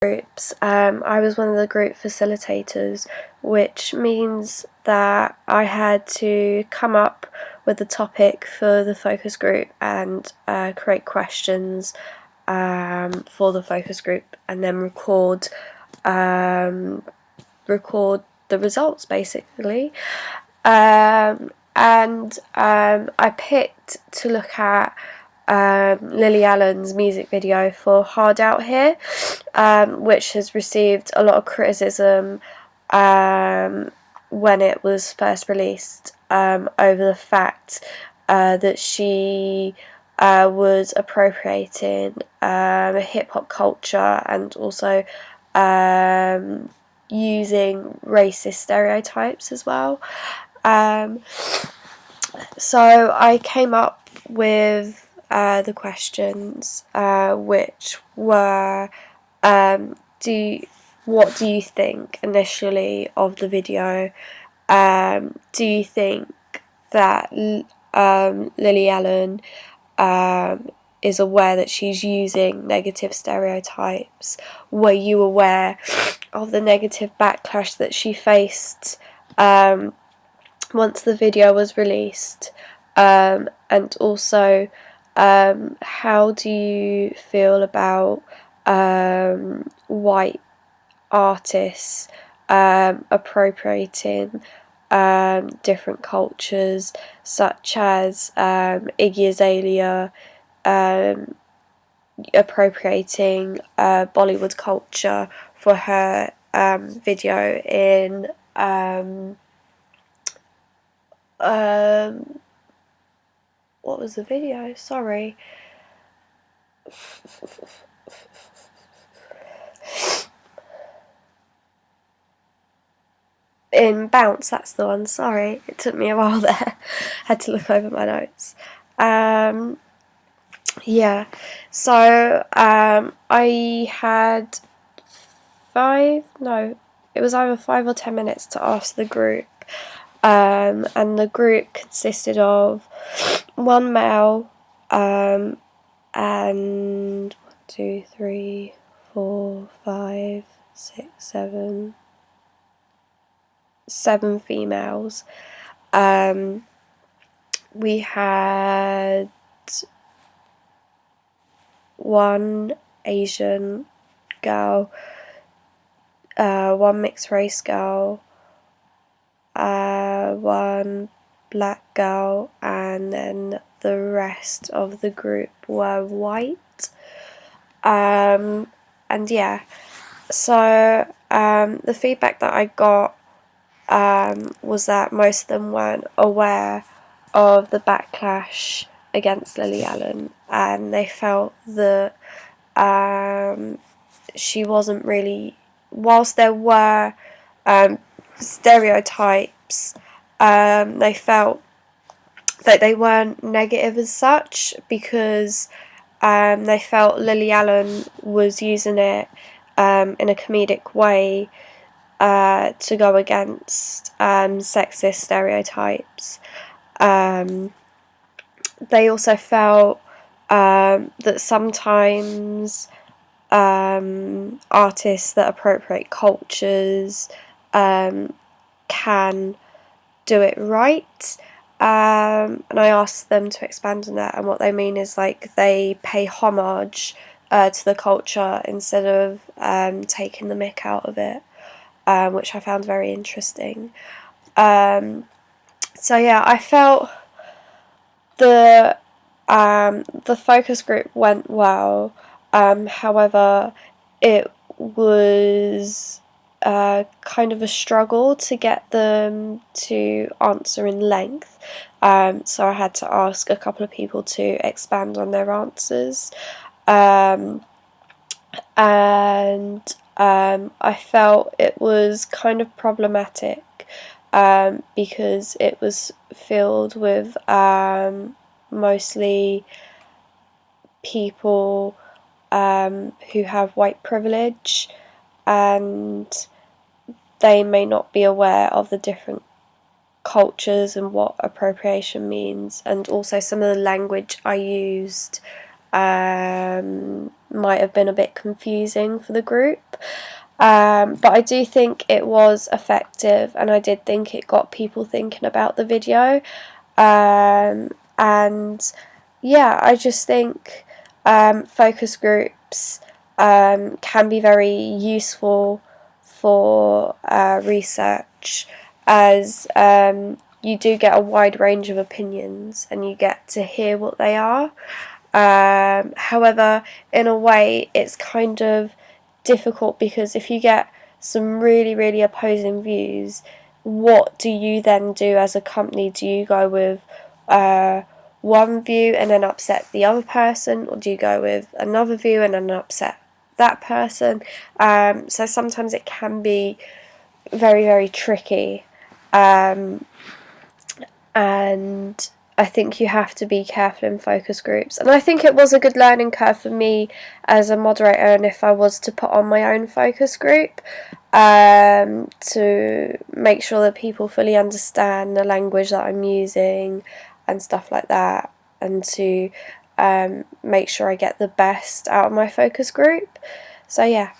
groups. I was one of the group facilitators, which means that I had to come up with a topic for the focus group and create questions for the focus group, and then record the results basically. I picked to look at Lily Allen's music video for Hard Out Here, which has received a lot of criticism when it was first released, over the fact that she was appropriating hip-hop culture and also using racist stereotypes as well. So I came up with the questions, which were, what do you think initially of the video? Do you think that Lily Allen is aware that she's using negative stereotypes? Were you aware of the negative backlash that she faced once the video was released? And also, how do you feel about white artists appropriating different cultures, such as Iggy Azalea appropriating Bollywood culture for her video in what was the video? Sorry. In Bounce, that's the one. Sorry, it took me a while there. Had to look over my notes. Yeah, so I had it was either 5 or 10 minutes to ask the group, and the group consisted of one male and 1, 2, 3, 4, 5, 6, 7 females. We had one Asian girl, one mixed race girl, one black girl, and then the rest of the group were white. And yeah, so the feedback that I got was that most of them weren't aware of the backlash against Lily Allen, and they felt that she wasn't really, whilst there were stereotypes, they felt that they weren't negative as such, because they felt Lily Allen was using it in a comedic way to go against sexist stereotypes. They also felt that sometimes artists that appropriate cultures can do it right. And I asked them to expand on that, and what they mean is like they pay homage to the culture instead of taking the mick out of it, which I found very interesting. So yeah, I felt the focus group went well. However, it was kind of a struggle to get them to answer in length. So I had to ask a couple of people to expand on their answers. And I felt it was kind of problematic because it was filled with mostly people who have white privilege, and they may not be aware of the different cultures and what appropriation means, and also some of the language I used might have been a bit confusing for the group. But I do think it was effective, and I did think it got people thinking about the video. And yeah, I just think focus groups can be very useful for research, as you do get a wide range of opinions and you get to hear what they are. However, in a way, it's kind of difficult, because if you get some really, really opposing views, what do you then do as a company? Do you go with one view and then upset the other person, or do you go with another view and then upset that person? So sometimes it can be very, very tricky. And I think you have to be careful in focus groups. And I think it was a good learning curve for me as a moderator, and if I was to put on my own focus group, to make sure that people fully understand the language that I'm using and stuff like that, and to make sure I get the best out of my focus group. So yeah.